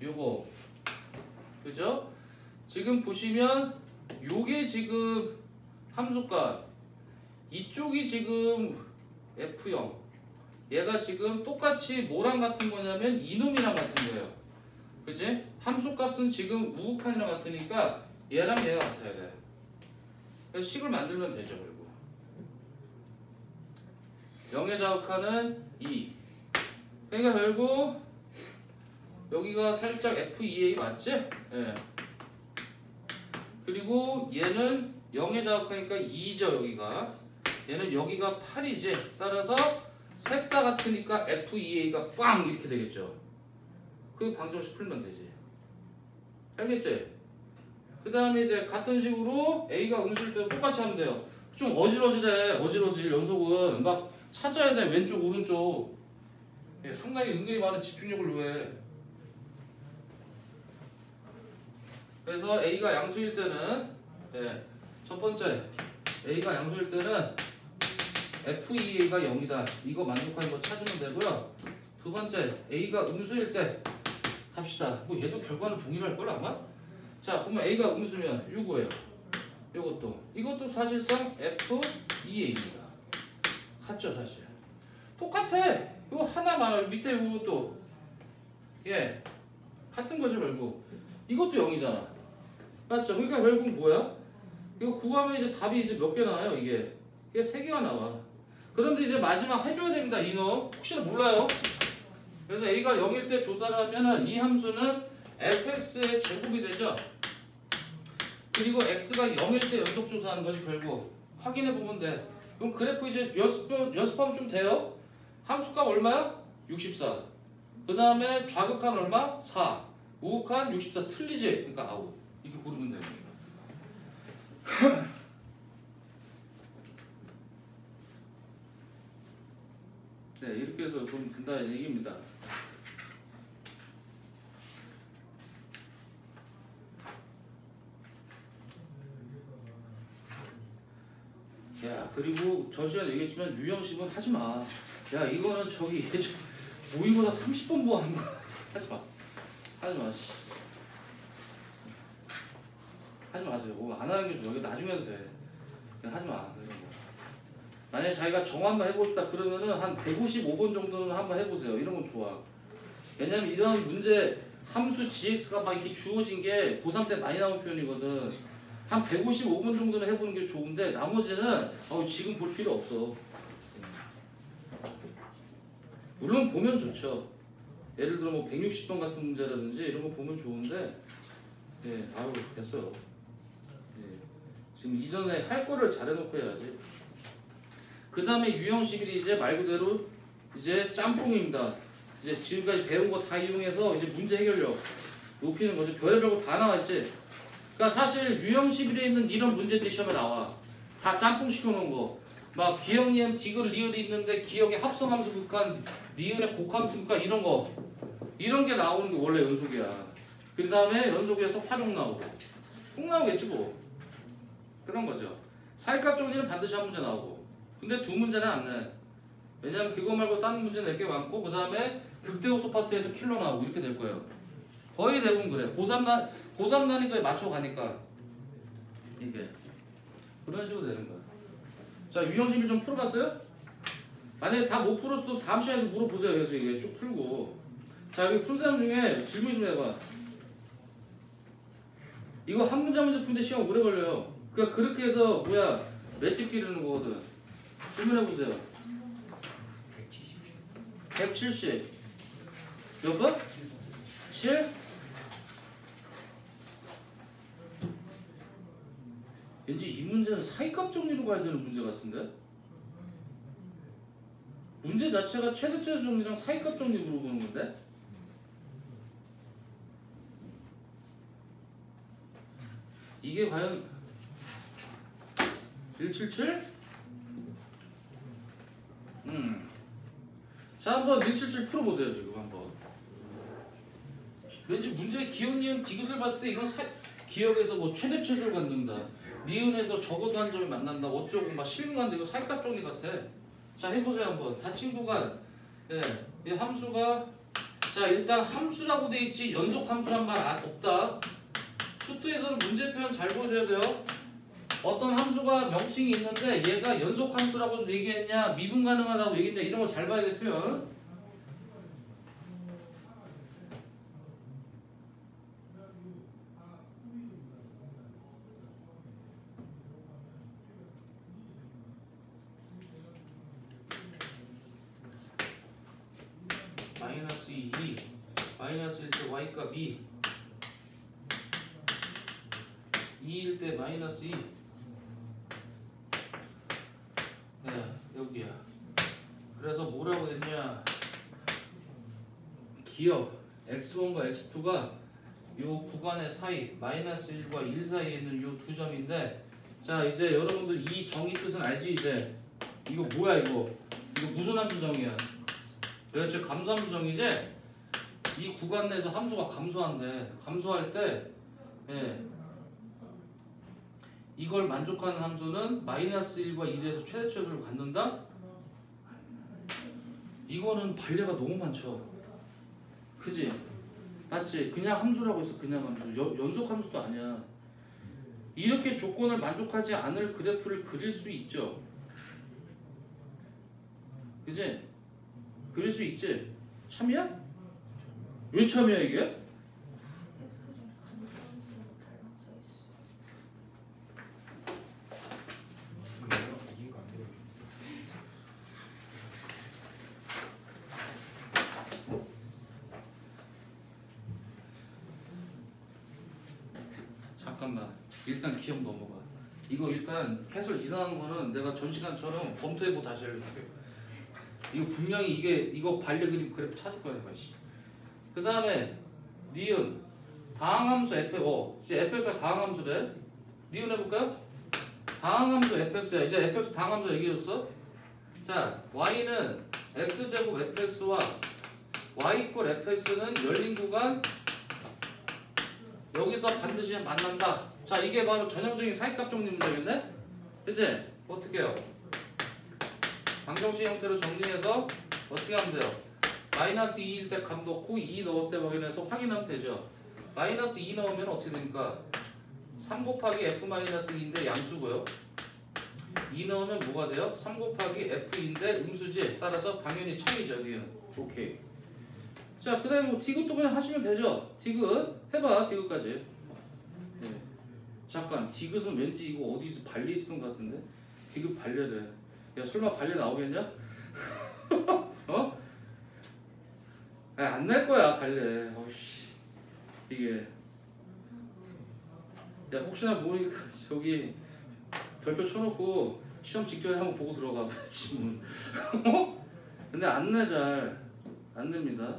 요거. 그죠? 지금 보시면 요게 지금 함수값 이쪽이 지금 F0 얘가 지금 똑같이 뭐랑 같은 거냐면 이놈이랑 같은 거예요. 그치? 함수값은 지금 우극한이랑 같으니까 얘랑 얘가 같아야 돼. 그래서 식을 만들면 되죠. 그리고 0의 좌극한은 2. 그러니까 결국 여기가 살짝 F2A 맞지? 예. 그리고 얘는 0의 좌극하니까 2죠 여기가. 얘는 여기가 8이지. 따라서 셋 다 같으니까 F2A가 빵 이렇게 되겠죠. 그 방정식 풀면 되지. 알겠지? 그 다음에 이제 같은 식으로 A가 음수일 때 똑같이 하면 돼요. 좀 어질어질해. 어질어질 연속은 막 찾아야 돼. 왼쪽 오른쪽. 상당히 은근히 많은 집중력을 요해. 그래서 A가 양수일 때는 첫 번째 A가 양수일 때는 F2A가 0이다. 이거 만족하는 거 찾으면 되고요. 두 번째 A가 음수일 때 합시다. 뭐 얘도 결과는 동일할 걸 아마? 자 보면 A가 음수면 요거예요. 이것도 사실상 F2A입니다. 같죠 사실. 똑같아. 이거 하나만 밑에 이것도 같은 거죠 결국. 이것도 0이잖아. 맞죠? 그러니까 결국 뭐야? 이거 구하면 이제 답이 이제 몇 개 나와요 이게 3개가 나와. 그런데 이제 마지막 해줘야 됩니다. 이놈 혹시나 몰라요. 그래서 A가 0일 때 조사를 하면은 이 함수는 fx의 제곱이 되죠. 그리고 x가 0일 때 연속 조사하는 것이 결국 확인해 보면 돼. 그럼 그래프 이제 연습하면 좀 돼요. 함수값 얼마야? 64. 그 다음에 좌극한 얼마? 4. 우극한 64 틀리지? 그러니까 아웃. 이렇게 고르면 돼요. 네, 이렇게 해서 좀 된다는 얘기입니다. 야, 그리고 전 시간에 얘기했지만 유형식은 하지 마. 야 이거는 저기 예전 모의고사 30번 뭐 하는 거야. 하지 마. 하지 마. 씨. 하지 마세요. 뭐 안 하는 게 좋아. 이거 나중에 해도 돼. 그냥 하지 마. 이런 거. 만약에 자기가 정한만 해보고 싶다 그러면은 한 155번 정도는 한번 해보세요. 이런 건 좋아. 왜냐면 이런 문제 함수 gx가 막 이렇게 주어진 게 고3 때 많이 나온 표현이거든. 한 155번 정도는 해보는 게 좋은데 나머지는 지금 볼 필요 없어. 물론 보면 좋죠. 예를 들어 뭐 160번 같은 문제라든지 이런 거 보면 좋은데 예, 아유 됐어요. 예, 지금 이전에 할 거를 잘해놓고 해야지. 그 다음에 유형 11이 이제 말 그대로 이제 짬뽕입니다. 이제 지금까지 배운 거 다 이용해서 이제 문제 해결력 높이는 거죠. 별의별 거 다 나와있지. 그러니까 사실 유형 11에 있는 이런 문제들이 시험에 나와. 다 짬뽕 시켜놓은 거. 막 기억, 니은, 디귿, 리을이 있는데 기억의 합성함수 극한, 니은의 곡함수 극한 이런 거. 이런 게 나오는 게 원래 연속이야. 그 다음에 연속에서 활용 나오고. 꼭 나오겠지 뭐. 그런 거죠. 사이값 정리는 반드시 한 문제 나오고. 근데 두 문제는 안 내. 왜냐면 그거 말고 다른 문제 낼 게 많고 그 다음에 극대호수 파트에서 킬러 나오고 이렇게 될 거예요. 거의 대부분 그래. 고3 난이도에 맞춰 가니까 이게 그런 식으로 되는 거야. 자 유형식을 좀 풀어봤어요? 만약에 다 못 풀었어도 다음 시간에 물어보세요. 그래서 이게 쭉 풀고. 자 여기 푼 사람 중에 질문 좀 해봐. 이거 한 문제 푸는데 시간 오래 걸려요. 그러니까 그렇게 해서 뭐야 맷집 기르는 거거든. 질문해보세요. 170 몇 번? 7? 왠지 이 문제는 사이값 정리로 가야 되는 문제 같은데? 문제 자체가 최대차 정리랑 사이값 정리 물어보는 건데? 이게 과연 177? 자 한번 177 풀어보세요. 지금 한번 왠지 문제 기억, 니은, 디귿을 봤을 때 이건 기억에서 뭐 최대 최소를 갖는다, 니은에서 적어도 한 점을 만난다, 어쩌고 막 실무한데 이거 사이값 정리 같아. 자 해보세요 한번. 닫힌 구간. 예, 이 함수가 자 일단 함수라고 돼 있지 연속 함수란 말 없다. 수트에서는 문제 표현 잘 보셔야 돼요. 어떤 함수가 명칭이 있는데 얘가 연속 함수라고 얘기했냐 미분 가능하다고 얘기했냐 이런 거 잘 봐야 돼 표현. 마이너스 2 마이너스 1때 y값 2 2일 때 마이너스 2 네, 여기야. 그래서 뭐라고 했냐 기억 x1과 x2가 요 구간의 사이 마이너스 1과 1 사이에 있는 요 두 점인데 자 이제 여러분들 이 정의 뜻은 알지 이제 이거 뭐야 이거 무슨 함수 정의야. 그렇죠. 감소함수 정의지. 이 구간 내에서 함수가 감소한대. 감소할 때 예, 이걸 만족하는 함수는 마이너스 1과 1에서 최대 최소를 갖는다? 이거는 반례가 너무 많죠. 그지? 맞지? 그냥 함수라고 해서 그냥 함수. 연속 함수도 아니야. 이렇게 조건을 만족하지 않을 그래프를 그릴 수 있죠. 그지? 그릴 수 있지? 참이야? 왜 참이야 이게? 잠깐만 일단 기억 넘어가. 이거 일단 해설 이상한 거는 내가 전 시간처럼 검토해보고 다시 알려줄게. 이거 분명히 이거 반려 그림 그래프 찾을 거야 내가. 그 다음에 니은 다항함수 fx 이제 fx가 다항함수래. 니은 해볼까요? 다항함수 fx야. 이제 fx 다항함수 얘기해줬어. 자 y는 x제곱 fx와 y 이퀄 fx는 열린 구간 여기서 반드시 만난다. 자 이게 바로 전형적인 사이값 정리 문제겠네? 그치? 어떻게 해요? 방정식 형태로 정리해서 어떻게 하면 돼요? 마이너스 2일 때 값 넣고 2 넣을 때 확인해서 확인하면 되죠. 마이너스 2 넣으면 어떻게 됩니까? 3 곱하기 f-2인데 양수고요. 2 넣으면 뭐가 돼요? 3 곱하기 f인데 음수지. 따라서 당연히 차이죠. 니은. 오케이. 자, 그 다음에 뭐 디귿도 그냥 하시면 되죠. 디귿 해봐. 디귿까지. 네. 잠깐 디귿은 왠지 이거 어디서 발리 있었던 것 같은데. 디귿 발려돼. 야, 설마 발려 나오겠냐? 어? 안 날 거야 발레. 어씨 이게 야 혹시나 모르니까 저기 별표 쳐놓고 시험 직전에 한번 보고 들어가 지문. 어? 근데 안 내 잘 안 됩니다.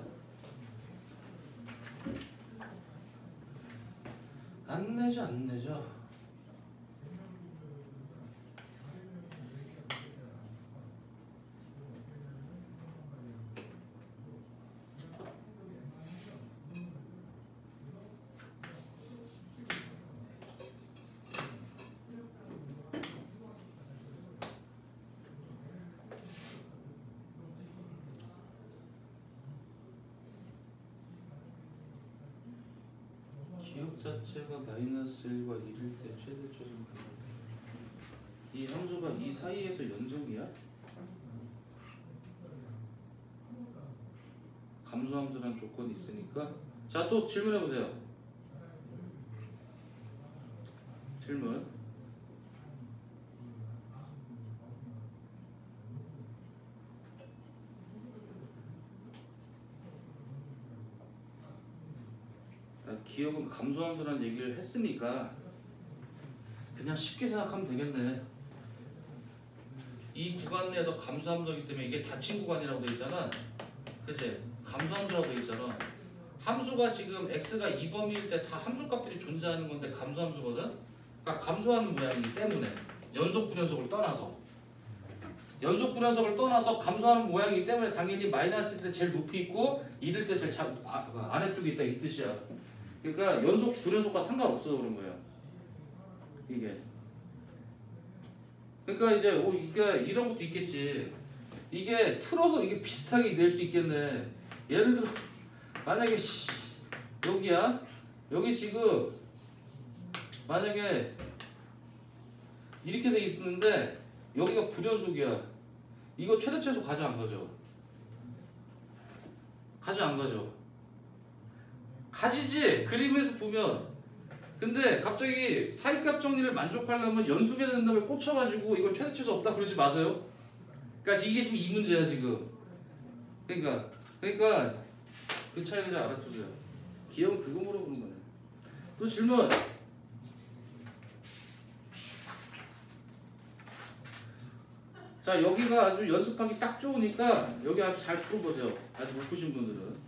안 내죠 안 내죠. 기억 자체가 마이너스 1과 1일 때 최대적인 간다. 이 함수가 이 사이에서 연속이야? 감소함수라는 조건이 있으니까. 자, 또 질문해 보세요. 질문. 기억은 감소함수라는 얘기를 했으니까 그냥 쉽게 생각하면 되겠네. 이 구간 내에서 감소함수이기 때문에 이게 닫힌 구간이라고 되어 있잖아. 그치? 감소함수라고 되어 있잖아. 함수가 지금 x가 2범위일 때 다 함수값들이 존재하는 건데 감소함수거든? 그러니까 감소하는 모양이기 때문에 연속 불연속을 떠나서 감소하는 모양이기 때문에 당연히 마이너스 때 제일 높이 있고 이럴 때 제일 아래쪽에 있다 이 뜻이야. 그러니까 연속 불연속과 상관없어서 그런 거예요. 이게. 그러니까 이제 이게 이런 것도 있겠지. 이게 틀어서 이게 비슷하게 낼 수 있겠네. 예를 들어 만약에 여기야. 여기 지금 만약에 이렇게 돼 있었는데 여기가 불연속이야. 이거 최대 최소 가져 안 가져? 가져 안 가져? 가지지. 그림에서 보면. 근데 갑자기 사이값 정리를 만족하려면 연속해야 된다고 꽂혀가지고 이걸 최대 최소 없다 그러지 마세요. 그러니까 이게 지금 이 문제야 지금. 그러니까 그 차이를 잘 알아두세요. 기억은 그거 물어보는 거네. 또 질문. 자, 여기가 아주 연습하기 딱 좋으니까 여기 아주 잘 풀어보세요. 아직 못 푸신 분들은.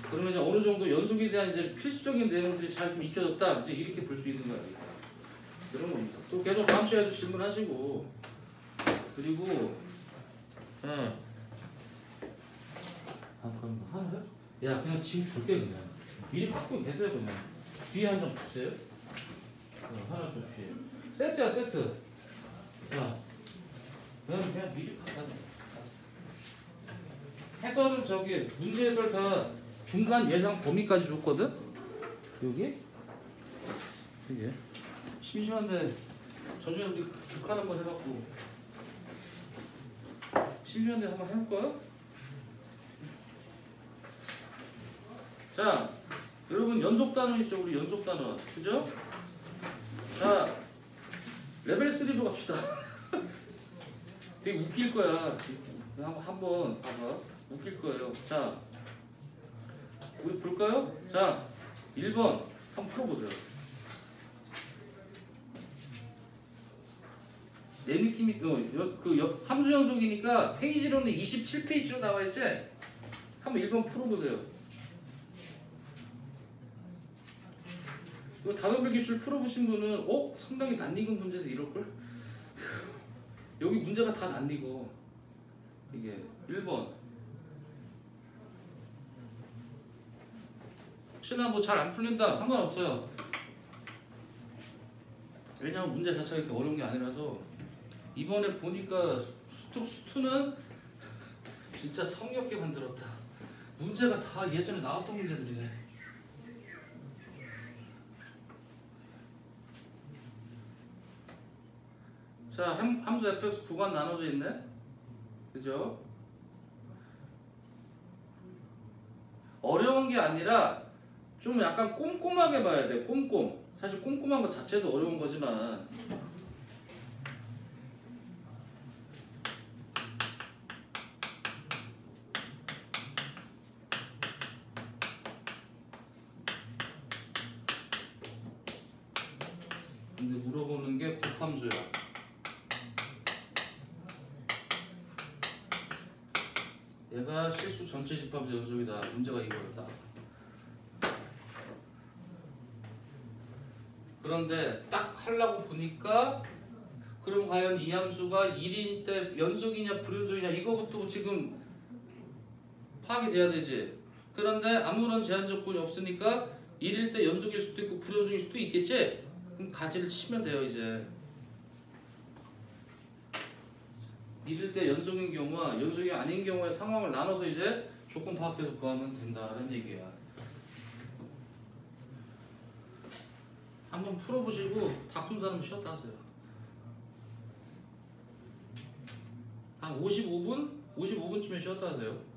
그러면 이제 어느 정도 연속에 대한 이제 필수적인 내용들이 잘 좀 익혀졌다. 이제 이렇게 볼 수 있는 거야. 이런 겁니다. 또 계속 다음 시간에도 질문하시고. 그리고 그럼 하나요? 야, 그냥 지금 줄게 그냥. 미리 갖고 계세요 그냥. 뒤에 한 장 주세요. 하나 좀 뒤에. 세트야 세트. 야, 그냥 미리 갖다 줘. 해설은 저기 문제 해설 다 중간 예상 범위까지 줬거든. 여기 이게 심심한데 저번에 우리 극한 한번 해봤고 심심한데 한번 해볼까요? 자, 여러분 연속 단원 있죠? 우리 연속 단원 그죠? 자, 레벨 3로 갑시다. 되게 웃길 거야. 한번 봐봐. 웃길 거예요. 자, 우리 볼까요? 자, 1번 한번 풀어보세요. 내 느낌이 함수 연속이니까 페이지로는 27페이지로 나와 있지? 한번 1번 풀어보세요. 이거 단어별 기출 풀어보신 분은 상당히 낯익은 문제도 이럴걸? 여기 문제가 다 낯익어. 이게 1번 혹시나 뭐 잘 안 풀린다 상관없어요. 왜냐면 문제 자체가 이렇게 어려운 게 아니라서 이번에 보니까 수투는 진짜 성의없게 만들었다. 문제가 다 예전에 나왔던 문제들이네. 자, 함수 fx 구간 나눠져 있네. 그죠? 어려운 게 아니라 좀 약간 꼼꼼하게 봐야 돼. 꼼꼼. 사실 꼼꼼한 것 자체도 어려운 거지만 근데 물어보는 게 곱함수야. 얘가 실수 전체 집합의 연속이다. 문제가 이거였다. 그런데 딱 하려고 보니까 그럼 과연 이 함수가 1인 때 연속이냐 불연속이냐 이거부터 지금 파악이 돼야 되지. 그런데 아무런 제한 조건이 없으니까 1일 때 연속일 수도 있고 불연속일 수도 있겠지? 그럼 가지를 치면 돼요 이제. 1일 때 연속인 경우와 연속이 아닌 경우의 상황을 나눠서 이제 조건 파악해서 구하면 된다는 얘기야. 한번 풀어보시고 다 푼 사람은 쉬었다 하세요. 한 55분? 55분쯤에 쉬었다 하세요.